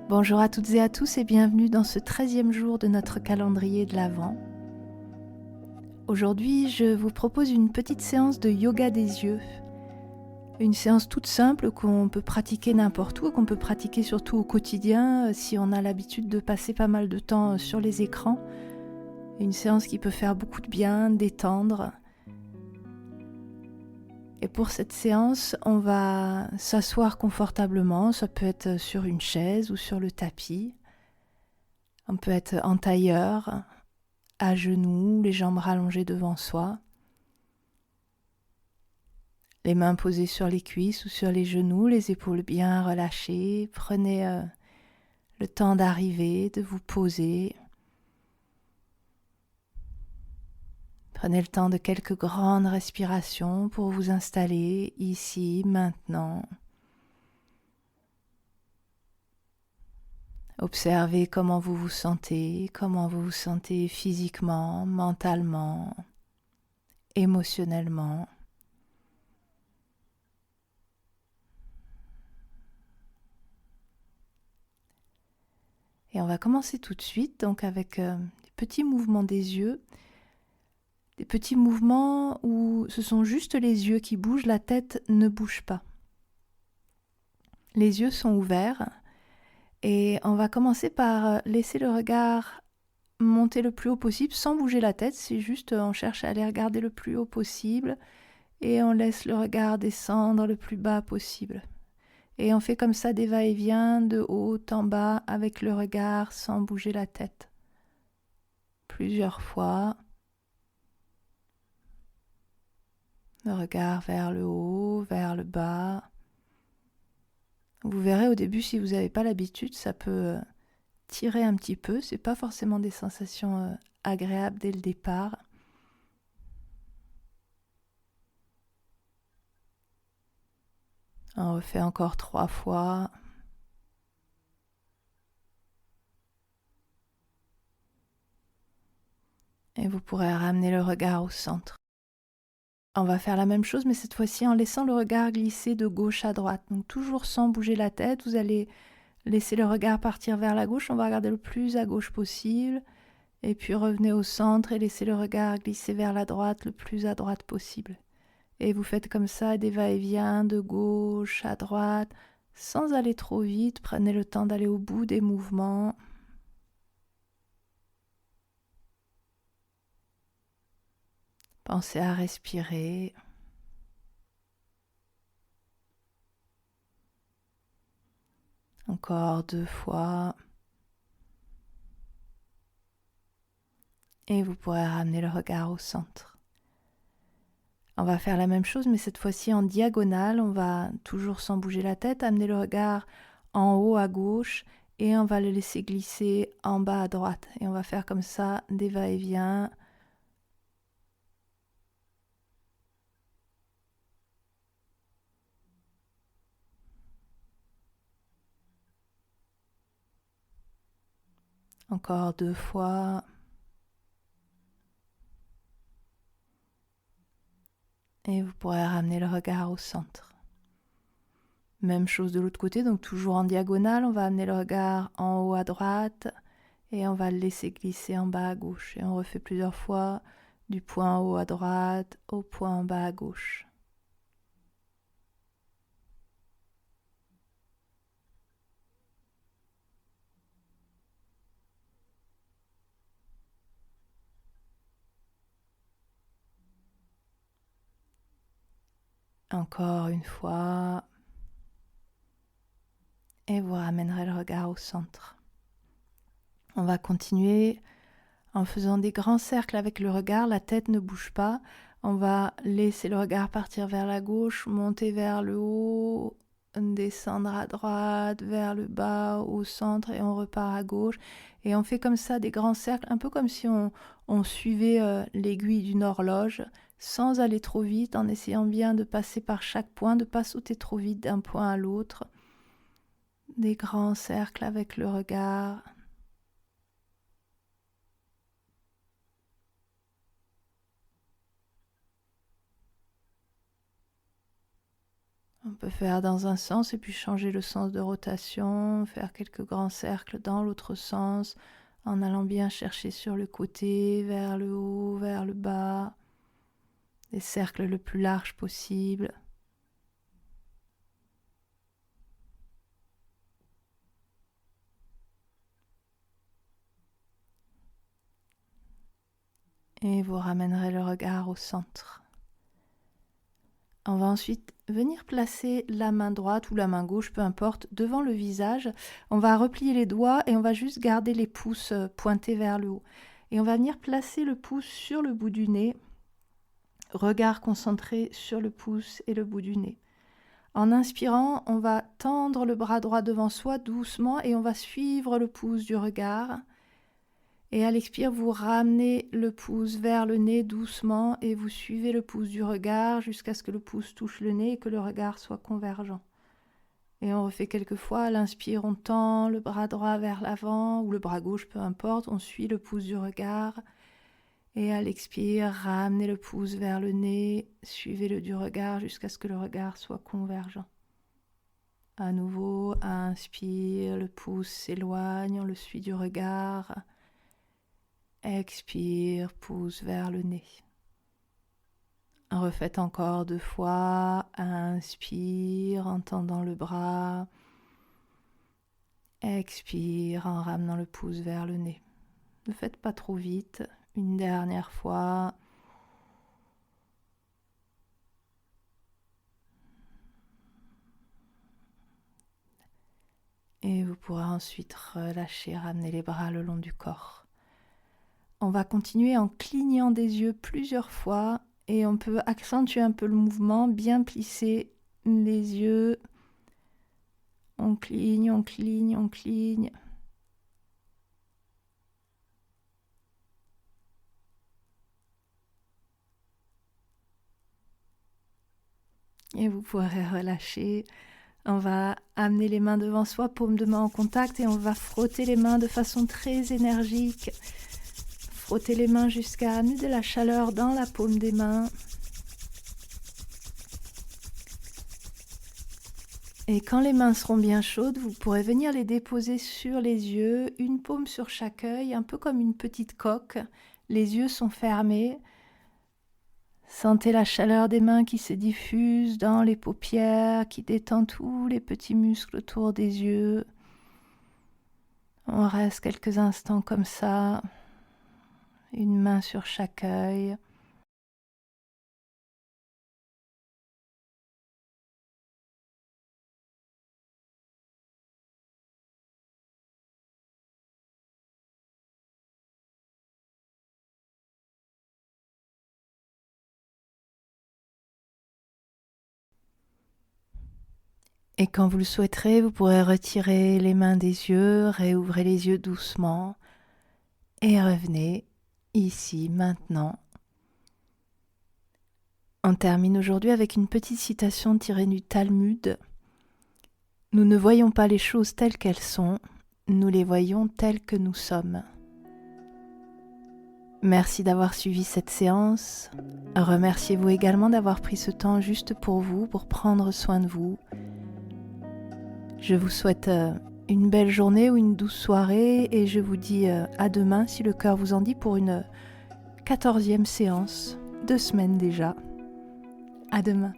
Bonjour à toutes et à tous et bienvenue dans ce 13e jour de notre calendrier de l'Avent. Aujourd'hui, je vous propose une petite séance de yoga des yeux. Une séance toute simple qu'on peut pratiquer n'importe où, qu'on peut pratiquer surtout au quotidien si on a l'habitude de passer pas mal de temps sur les écrans. Une séance qui peut faire beaucoup de bien, détendre. Et pour cette séance, on va s'asseoir confortablement. Ça peut être sur une chaise ou sur le tapis. On peut être en tailleur, à genoux, les jambes rallongées devant soi. Les mains posées sur les cuisses ou sur les genoux, les épaules bien relâchées. Prenez le temps d'arriver, de vous poser. Prenez le temps de quelques grandes respirations pour vous installer ici, maintenant. Observez comment vous vous sentez physiquement, mentalement, émotionnellement. Et on va commencer tout de suite donc avec des petits mouvements des yeux. Des petits mouvements où ce sont juste les yeux qui bougent, la tête ne bouge pas. Les yeux sont ouverts et on va commencer par laisser le regard monter le plus haut possible sans bouger la tête. C'est juste on cherche à aller regarder le plus haut possible et on laisse le regard descendre le plus bas possible. Et on fait comme ça des va-et-vient de haut en bas avec le regard sans bouger la tête. Plusieurs fois. Le regard vers le haut, vers le bas. Vous verrez au début, si vous n'avez pas l'habitude, ça peut tirer un petit peu. C'est pas forcément des sensations agréables dès le départ. On refait encore 3 fois. Et vous pourrez ramener le regard au centre. On va faire la même chose, mais cette fois-ci en laissant le regard glisser de gauche à droite. Donc toujours sans bouger la tête, vous allez laisser le regard partir vers la gauche. On va regarder le plus à gauche possible. Et puis revenez au centre et laissez le regard glisser vers la droite le plus à droite possible. Et vous faites comme ça des va-et-vient de gauche à droite, sans aller trop vite. Prenez le temps d'aller au bout des mouvements. Pensez à respirer. Encore 2 fois. Et vous pourrez ramener le regard au centre. On va faire la même chose, mais cette fois-ci en diagonale. On va, toujours sans bouger la tête, amener le regard en haut à gauche et on va le laisser glisser en bas à droite. Et on va faire comme ça des va-et-vient. Encore 2 fois. Et vous pourrez ramener le regard au centre. Même chose de l'autre côté, donc toujours en diagonale, on va amener le regard en haut à droite et on va le laisser glisser en bas à gauche. Et on refait plusieurs fois du point en haut à droite au point en bas à gauche. Encore une fois. Et vous ramènerez le regard au centre. On va continuer en faisant des grands cercles avec le regard. La tête ne bouge pas. On va laisser le regard partir vers la gauche, monter vers le haut, descendre à droite, vers le bas, au centre et on repart à gauche. Et on fait comme ça des grands cercles, un peu comme si on suivait l'aiguille d'une horloge, sans aller trop vite, en essayant bien de passer par chaque point, de ne pas sauter trop vite d'un point à l'autre. Des grands cercles avec le regard. On peut faire dans un sens et puis changer le sens de rotation, faire quelques grands cercles dans l'autre sens, en allant bien chercher sur le côté, vers le haut, vers le bas, des cercles le plus larges possible. Et vous ramènerez le regard au centre. On va ensuite venir placer la main droite ou la main gauche, peu importe, devant le visage. On va replier les doigts et on va juste garder les pouces pointés vers le haut. Et on va venir placer le pouce sur le bout du nez, regard concentré sur le pouce et le bout du nez. En inspirant, on va tendre le bras droit devant soi doucement et on va suivre le pouce du regard. Et à l'expire, vous ramenez le pouce vers le nez doucement et vous suivez le pouce du regard jusqu'à ce que le pouce touche le nez et que le regard soit convergent. Et on refait quelques fois. À l'inspire, on tend le bras droit vers l'avant ou le bras gauche, peu importe. On suit le pouce du regard. Et à l'expire, ramenez le pouce vers le nez, suivez-le du regard jusqu'à ce que le regard soit convergent. À nouveau, inspire, le pouce s'éloigne, on le suit du regard. Expire, pouce vers le nez. Refaites encore 2 fois. Inspire en tendant le bras. Expire en ramenant le pouce vers le nez. Ne faites pas trop vite. Une dernière fois. Et vous pourrez ensuite relâcher, ramener les bras le long du corps. On va continuer en clignant des yeux plusieurs fois et on peut accentuer un peu le mouvement, bien plisser les yeux. On cligne, on cligne, on cligne. Et vous pourrez relâcher. On va amener les mains devant soi, paume de main en contact et on va frotter les mains de façon très énergique. Frotter les mains jusqu'à amener de la chaleur dans la paume des mains. Et quand les mains seront bien chaudes, vous pourrez venir les déposer sur les yeux, une paume sur chaque œil, un peu comme une petite coque. Les yeux sont fermés. Sentez la chaleur des mains qui se diffuse dans les paupières, qui détend tous les petits muscles autour des yeux. On reste quelques instants comme ça, une main sur chaque œil. Et quand vous le souhaiterez, vous pourrez retirer les mains des yeux, réouvrez les yeux doucement et revenez ici, maintenant. On termine aujourd'hui avec une petite citation tirée du Talmud. Nous ne voyons pas les choses telles qu'elles sont, nous les voyons telles que nous sommes. Merci d'avoir suivi cette séance. Remerciez-vous également d'avoir pris ce temps juste pour vous, pour prendre soin de vous. Je vous souhaite une belle journée ou une douce soirée et je vous dis à demain si le cœur vous en dit pour une 14e séance, 2 semaines déjà. À demain.